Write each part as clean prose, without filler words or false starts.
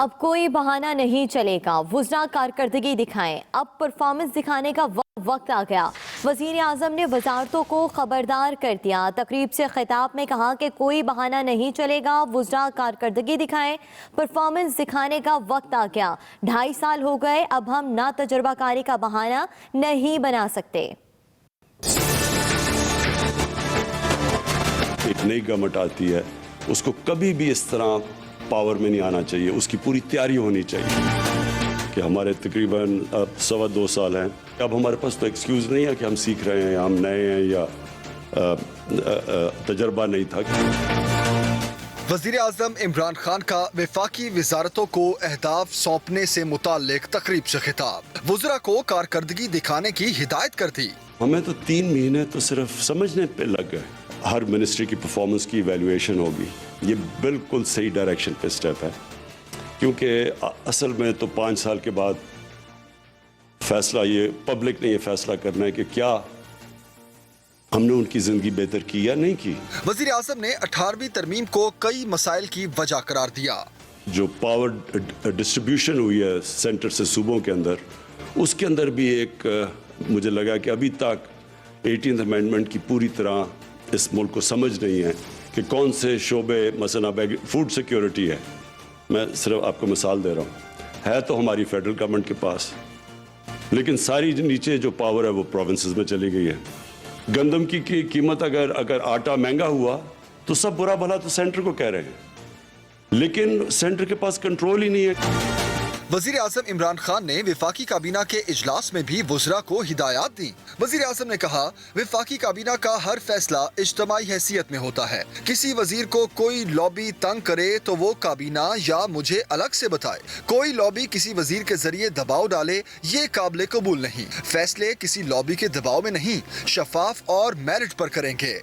اب کوئی بہانہ نہیں چلے گا، وزراء کارکردگی دکھائیں، اب پرفارمنس دکھانے کا وقت آ گیا۔ وزیر اعظم نے وزارتوں کو خبردار کر دیا۔ تقریب سے خطاب میں کہا کہ کوئی بہانہ نہیں چلے گا، وزراء کارکردگی دکھائیں، پرفارمنس دکھانے کا وقت آ گیا۔ 2.5 سال ہو گئے، اب ہم نا تجربہ کاری کا بہانہ نہیں بنا سکتے۔ ایک نئی گورنمنٹ آتی ہے، اس کو کبھی بھی اس طرح پاور میں نہیں آنا چاہیے، اس کی پوری تیاری ہونی چاہیے کہ ہمارے تقریباً اب 2.25 سال ہیں۔ اب ہمارے پاس تو ایکسکیوز نہیں ہے کہ ہم سیکھ رہے ہیں یا ہم نئے ہیں یا تجربہ نہیں تھا۔ وزیر اعظم عمران خان کا وفاقی وزارتوں کو اہداف سونپنے سے متعلق تقریب سے خطاب، وزراء کو کارکردگی دکھانے کی ہدایت کر دی۔ ہمیں تو 3 مہینے تو صرف سمجھنے پہ لگ گئے۔ ہر منسٹری کی پرفارمنس کی ایویلویشن ہوگی، یہ بالکل صحیح ڈائریکشن پہ سٹیپ ہے، کیونکہ اصل میں تو 5 سال کے بعد فیصلہ یہ پبلک نے یہ فیصلہ کرنا ہے کہ کیا ہم نے ان کی زندگی بہتر کی یا نہیں کی۔ وزیر اعظم نے 18ویں ترمیم کو کئی مسائل کی وجہ قرار دیا۔ جو پاور ڈسٹریبیوشن ہوئی ہے سینٹر سے صوبوں کے اندر، اس کے اندر بھی ایک مجھے لگا کہ ابھی تک 18th امینڈمنٹ کی پوری طرح اس ملک کو سمجھ نہیں ہے کہ کون سے شعبے، مثلا فوڈ سیکیورٹی ہے، میں صرف آپ کو مثال دے رہا ہوں، ہے تو ہماری فیڈرل گورنمنٹ کے پاس، لیکن ساری نیچے جو پاور ہے وہ پروونسز میں چلی گئی ہے۔ گندم کی قیمت اگر آٹا مہنگا ہوا تو سب برا بھلا تو سینٹر کو کہہ رہے ہیں، لیکن سینٹر کے پاس کنٹرول ہی نہیں ہے۔ وزیر اعظم عمران خان نے وفاقی کابینہ کے اجلاس میں بھی وزراء کو ہدایات دیں۔ وزیر اعظم نے کہا، وفاقی کابینہ کا ہر فیصلہ اجتماعی حیثیت میں ہوتا ہے۔ کسی وزیر کو کوئی لابی تنگ کرے تو وہ کابینہ یا مجھے الگ سے بتائے۔ کوئی لابی کسی وزیر کے ذریعے دباؤ ڈالے، یہ قابل قبول نہیں۔ فیصلے کسی لابی کے دباؤ میں نہیں، شفاف اور میرٹ پر کریں گے۔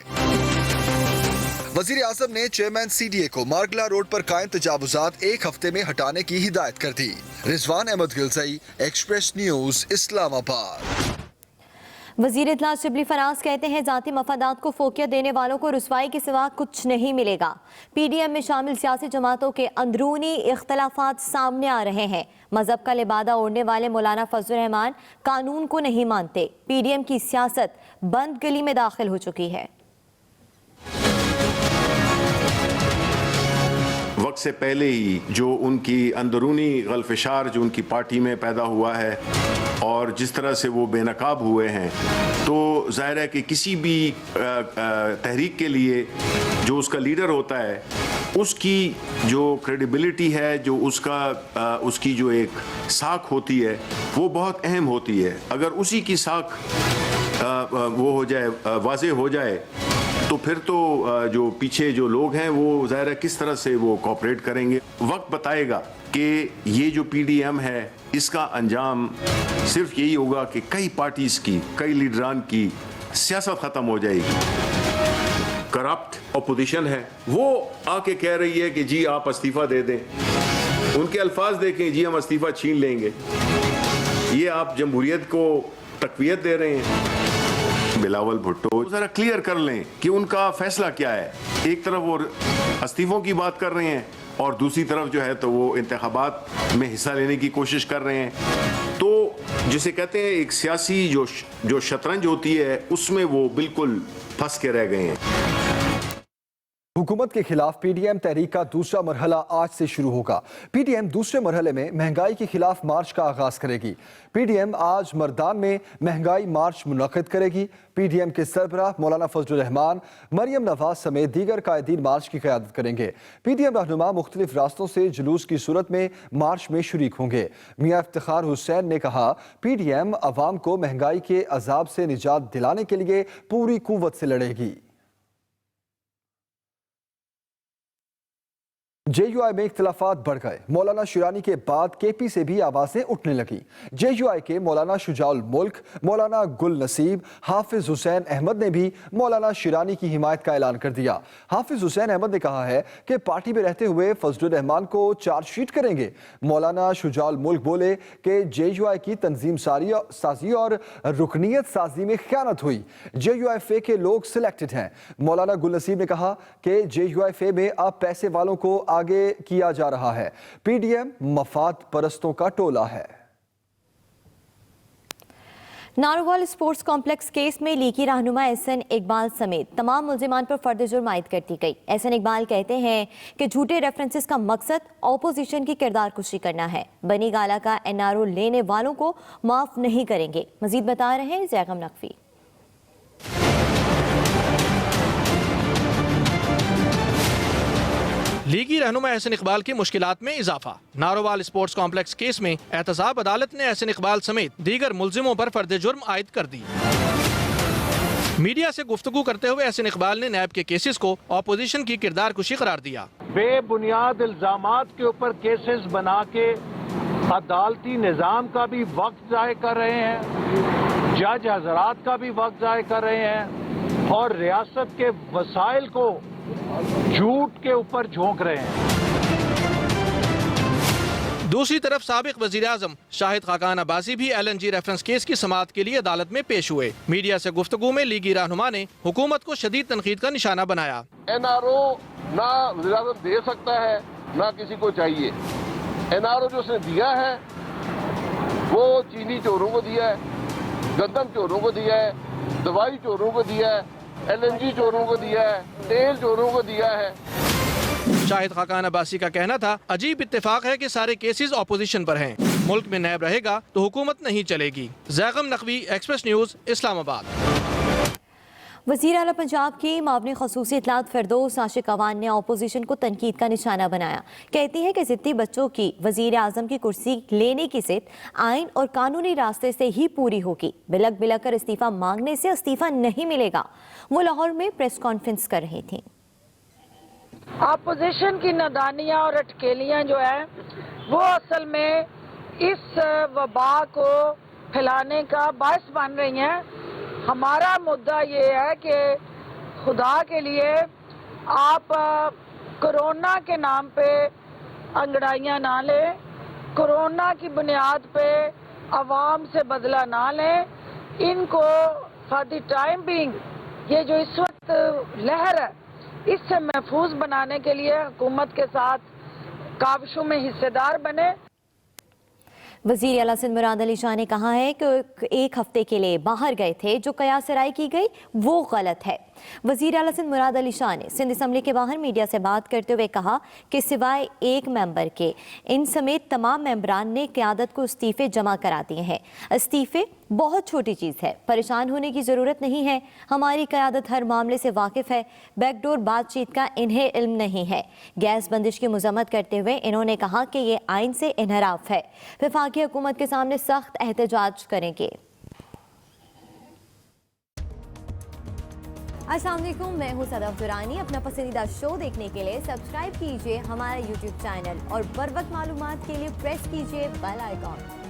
وزیر اعظم نے چیئرمین سی ڈی اے کو مارگلا روڈ پر قائم تجاوزات 1 ہفتے میں ہٹانے کی ہدایت کر دی۔ رضوان احمد گلزئی، ایکسپریس نیوز، اسلام آباد۔ وزیر اطلاع شبلی فراز کہتے ہیں ذاتی مفادات کو فوقیت دینے والوں کو رسوائی کے سوا کچھ نہیں ملے گا۔ پی ڈی ایم میں شامل سیاسی جماعتوں کے اندرونی اختلافات سامنے آ رہے ہیں۔ مذہب کا لبادہ اوڑھنے والے مولانا فضل الرحمان قانون کو نہیں مانتے۔ پی ڈی ایم کی سیاست بند گلی میں داخل ہو چکی ہے۔ وقت سے پہلے ہی جو ان کی اندرونی غلفشار جو ان کی پارٹی میں پیدا ہوا ہے اور جس طرح سے وہ بے نقاب ہوئے ہیں، تو ظاہر ہے کہ کسی بھی تحریک کے لیے جو اس کا لیڈر ہوتا ہے، اس کی جو کریڈیبلٹی ہے، جو اس کی جو ایک ساکھ ہوتی ہے، وہ بہت اہم ہوتی ہے۔ اگر اسی کی ساکھ وہ ہو جائے، واضح ہو جائے، تو پھر تو جو پیچھے جو لوگ ہیں وہ ظاہر ہے کس طرح سے وہ کوآپریٹ کریں گے۔ وقت بتائے گا کہ یہ جو پی ڈی ایم ہے، اس کا انجام صرف یہی ہوگا کہ کئی پارٹیز کی، کئی لیڈران کی سیاست ختم ہو جائے گی۔ کرپٹ اپوزیشن ہے، وہ آ کے کہہ رہی ہے کہ جی آپ استعفیٰ دے دیں۔ ان کے الفاظ دیکھیں، جی ہم استعفیٰ چھین لیں گے۔ یہ آپ جمہوریت کو تقویت دے رہے ہیں۔ بلاول بھٹو ذرا کلیئر کر لیں کہ ان کا فیصلہ کیا ہے۔ ایک طرف وہ استعفوں کی بات کر رہے ہیں اور دوسری طرف جو ہے تو وہ انتخابات میں حصہ لینے کی کوشش کر رہے ہیں۔ تو جسے کہتے ہیں ایک سیاسی جو شطرنج ہوتی ہے، اس میں وہ بالکل پھنس کے رہ گئے ہیں۔ حکومت کے خلاف پی ڈی ایم تحریک کا دوسرا مرحلہ آج سے شروع ہوگا۔ پی ڈی ایم دوسرے مرحلے میں مہنگائی کے خلاف مارچ کا آغاز کرے گی۔ پی ڈی ایم آج مردان میں مہنگائی مارچ منعقد کرے گی۔ پی ڈی ایم کے سربراہ مولانا فضل الرحمان، مریم نواز سمیت دیگر قائدین مارچ کی قیادت کریں گے۔ پی ڈی ایم رہنما مختلف راستوں سے جلوس کی صورت میں مارچ میں شریک ہوں گے۔ میاں افتخار حسین نے کہا، پی ڈی ایم عوام کو مہنگائی کے عذاب سے نجات دلانے کے لیے پوری قوت سے لڑے گی۔ جے یو آئی میں اختلافات بڑھ گئے۔ مولانا شیرانی کے بعد کے پی سے بھی آوازیں اٹھنے لگیں۔ جے یو آئی کے مولانا شجاع الملک، مولانا گل نصیب، حافظ حسین احمد نے بھی مولانا شیرانی کی حمایت کا اعلان کر دیا۔ حافظ حسین احمد نے کہا ہے کہ پارٹی میں رہتے ہوئے فضل الرحمان کو چارج شیٹ کریں گے۔ مولانا شجاع الملک بولے کہ جے یو آئی کی تنظیم سازی اور رکنیت سازی میں خیانت ہوئی۔ جے یو آئی فے کے لوگ سلیکٹڈ ہیں۔ مولانا گل نصیب نے کہا کہ جے یو آئی فے میں اب پیسے والوں کو آگے کیا جا رہا ہے۔ پی ڈی ایم مفاد پرستوں کا ٹولہ ہے۔ نارووال اسپورٹس کمپلیکس کیس میں لیگی رہنما احسن اقبال سمیت تمام ملزمان پر فرد جرم عائد کر دی گئی۔ احسن اقبال کہتے ہیں کہ جھوٹے ریفرنسز کا مقصد اپوزیشن کی کردار کشی کرنا ہے۔ بنی گالہ کا NRO لینے والوں کو معاف نہیں کریں گے۔ مزید بتا رہے ہیں زیغم نقوی۔ لیگی رہنما احسن اقبال کی مشکلات میں اضافہ۔ نارووال اسپورٹس کمپلیکس کیس میں احتساب عدالت نے احسن اقبال سمیت دیگر ملزموں پر فرد جرم عائد کر دی۔ میڈیا سے گفتگو کرتے ہوئے احسن اقبال نے نیب کے کیسز کو اپوزیشن کی کردار کشی قرار دیا۔ بے بنیاد الزامات کے اوپر کیسز بنا کے عدالتی نظام کا بھی وقت ضائع کر رہے ہیں، جج حضرات کا بھی وقت ضائع کر رہے ہیں اور ریاست کے وسائل کو جھوٹ کے اوپر جھونک رہے ہیں۔ دوسری طرف سابق وزیر اعظم شاہد خاقان عباسی بھی LNG ریفرنس کیس کی سماعت کے لیے عدالت میں پیش ہوئے۔ میڈیا سے گفتگو میں لیگی رہنما نے حکومت کو شدید تنقید کا نشانہ بنایا۔ NRO نہ وزیر اعظم دے سکتا ہے نہ کسی کو چاہیے۔ NRO جو اس نے دیا ہے وہ چینی چوروں کو دیا ہے، گندم چوروں کو دیا ہے، دوائی چوروں کو دیا ہے، LNG چوروں کو دیا ہے، تیل چوروں کو دیا ہے۔ شاہد خاقان عباسی کا کہنا تھا عجیب اتفاق ہے کہ سارے کیسز اپوزیشن پر ہیں، ملک میں نیب رہے گا تو حکومت نہیں چلے گی۔ زیغم نقوی، ایکسپریس نیوز، اسلام آباد۔ وزیر اعلیٰ پنجاب کی معاون خصوصی اطلاعات فردوس عاشق اوان نے اپوزیشن کو تنقید کا نشانہ بنایا۔ کہتی ہے کہ ضدی بچوں کی وزیر اعظم کی کرسی لینے کی ضد آئین اور قانونی راستے سے ہی پوری ہوگی۔ بلک بلک کر استعفیٰ مانگنے سے استعفیٰ نہیں ملے گا۔ وہ لاہور میں پریس کانفرنس کر رہی تھیں۔ اپوزیشن کی نادانیاں اور اٹکیلیاں جو ہیں وہ اصل میں اس وبا کو پھیلانے کا باعث بن رہی ہیں۔ ہمارا مدعا یہ ہے کہ خدا کے لیے آپ کرونا کے نام پہ انگڑائیاں نہ لیں، کرونا کی بنیاد پہ عوام سے بدلہ نہ لیں۔ ان کو فار دی ٹائم بینگ یہ جو اس وقت لہر ہے اس سے محفوظ بنانے کے لیے حکومت کے ساتھ کاوشوں میں حصے دار بنے۔ وزیر اعلیٰ سندھ مراد علی شاہ نے کہا ہے کہ ایک ہفتے کے لیے باہر گئے تھے، جو قیاس رائے کی گئی وہ غلط ہے۔ وزیر اعلیٰ سندھ مراد علی شاہ نے سندھ اسمبلی کے باہر میڈیا سے بات کرتے ہوئے کہا کہ سوائے ایک ممبر کے ان سمیت تمام ممبران نے قیادت کو استعفے جمع کرا دیے ہیں۔ استعفے بہت چھوٹی چیز ہے، پریشان ہونے کی ضرورت نہیں ہے۔ ہماری قیادت ہر معاملے سے واقف ہے، بیک ڈور بات چیت کا انہیں علم نہیں ہے۔ گیس بندش کی مذمت کرتے ہوئے انہوں نے کہا کہ یہ آئین سے انحراف ہے۔ وفاقی حکومت کے سامنے سخت احتجاج کریں گے۔ السلام علیکم، میں ہوں صدف درانی۔ اپنا پسندیدہ شو دیکھنے کے لیے سبسکرائب کیجیے ہمارا YouTube چینل اور بر وقت معلومات کے لیے پریس کیجیے بیل آئیکن۔